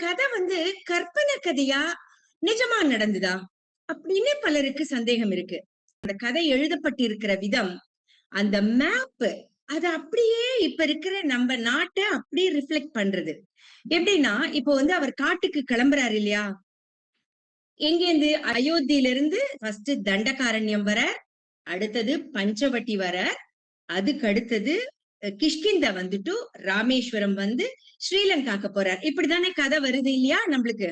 கதை கற்பனை கதையா நிஜமா நடந்ததா அப்படின்னு பலருக்கு சந்தேகம் இருக்கு. அந்த கதை எழுதப்பட்டிருக்கிற விதம், அந்த மேப் அது அப்படியே இப்ப இருக்கிற நம்ம நாட்டை அப்படியே ரிஃப்ளெக்ட் பண்றது. எப்படின்னா இப்போ அவர் காட்டுக்கு கிளம்புறாரு இல்லையா? எங்கேருந்து? அயோத்தியில இருந்து ஃபர்ஸ்ட் தண்டகாரண்யம் வர, அடுத்தது பஞ்சவட்டி வர, அதுக்கு அடுத்தது கிஷ்கிந்தா வந்துட்டு ராமேஸ்வரம் ஸ்ரீலங்காக்கு போறார். இப்படித்தானே கதை வருது இல்லையா நம்மளுக்கு?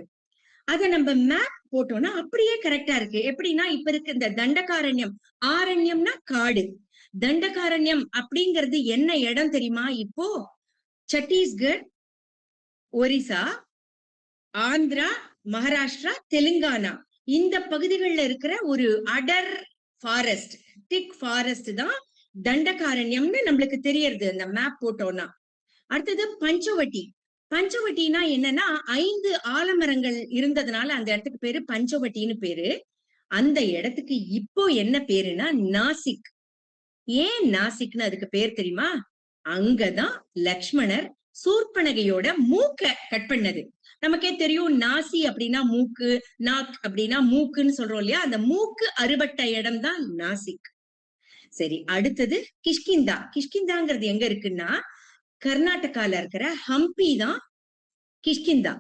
அத நம்ம மேப் போட்டோம்னா அப்படியே கரெக்டா இருக்கு. எப்படின்னா இப்ப இருக்கு இந்த தண்டகாரண்யம், ஆரண்யம்னா காடு. தண்டகாரண்யம் அப்படிங்கிறது என்ன இடம் தெரியுமா? இப்போ சத்தீஸ்கர், ஒரிசா, ஆந்திரா, மகாராஷ்டிரா, தெலுங்கானா இந்த பகுதிகளில் இருக்கிற ஒரு அடர் ஃபாரஸ்ட், திக் ஃபாரஸ்ட் தான் தண்டகாரண்யம்னு நம்மளுக்கு தெரியறது அந்த மேப் போட்டோம்னா. அடுத்தது பஞ்சவட்டி. பஞ்சவட்டினா என்னன்னா 5 ஆலமரங்கள் இருந்ததுனால அந்த இடத்துக்கு பேரு பஞ்சவட்டின்னு பேரு. அந்த இடத்துக்கு இப்போ என்ன பேருன்னா நாசிக். ஏன் நாசிக்னு அதுக்கு பேர் தெரியுமா? அங்கதான் லக்ஷ்மணர் சூர்பனகையோட மூக்க கட் பண்ணது. நமக்கே தெரியும், நாசி அப்படின்னா மூக்கு, நாக் அப்படின்னா மூக்குன்னு சொல்றோம் இல்லையா? அந்த மூக்கு அறுபட்ட இடம் தான் நாசிக். சரி, அடுத்தது கிஷ்கிந்தா. கிஷ்கிந்தாங்கிறது எங்க இருக்குன்னா கர்நாடகால இருக்கிற ஹம்பி தான் கிஷ்கிந்தா.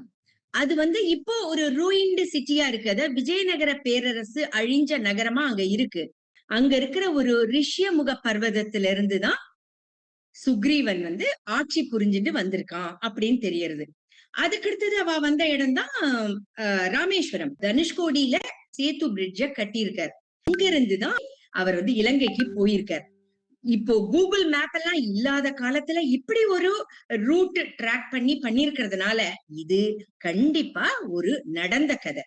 அது இப்போ ஒரு ரூயின்டு சிட்டியா இருக்கு. அதாவது விஜயநகர பேரரசு அழிஞ்ச நகரமா அங்க இருக்கு. அங்க இருக்கிற ஒரு ரிஷ்யமுக பர்வதத்துல இருந்துதான் சுக்ரீவன் ஆட்சி புரிஞ்சுட்டு வந்திருக்கான் அப்படின்னு தெரியறது. அதுக்கு அடுத்தது அவ வந்த இடம் தான் ராமேஸ்வரம். தனுஷ்கோடியில சேத்து பிரிட்ஜ கட்டியிருக்கார். அங்க இருந்துதான் அவர் இலங்கைக்கு போயிருக்கார். இப்போ கூகுள் மேப் எல்லாம் இல்லாத காலத்துல இப்படி ஒரு ரூட் ட்ராக் பண்ணி பண்ணிருக்கிறதுனால இது கண்டிப்பா ஒரு நடந்த கதை.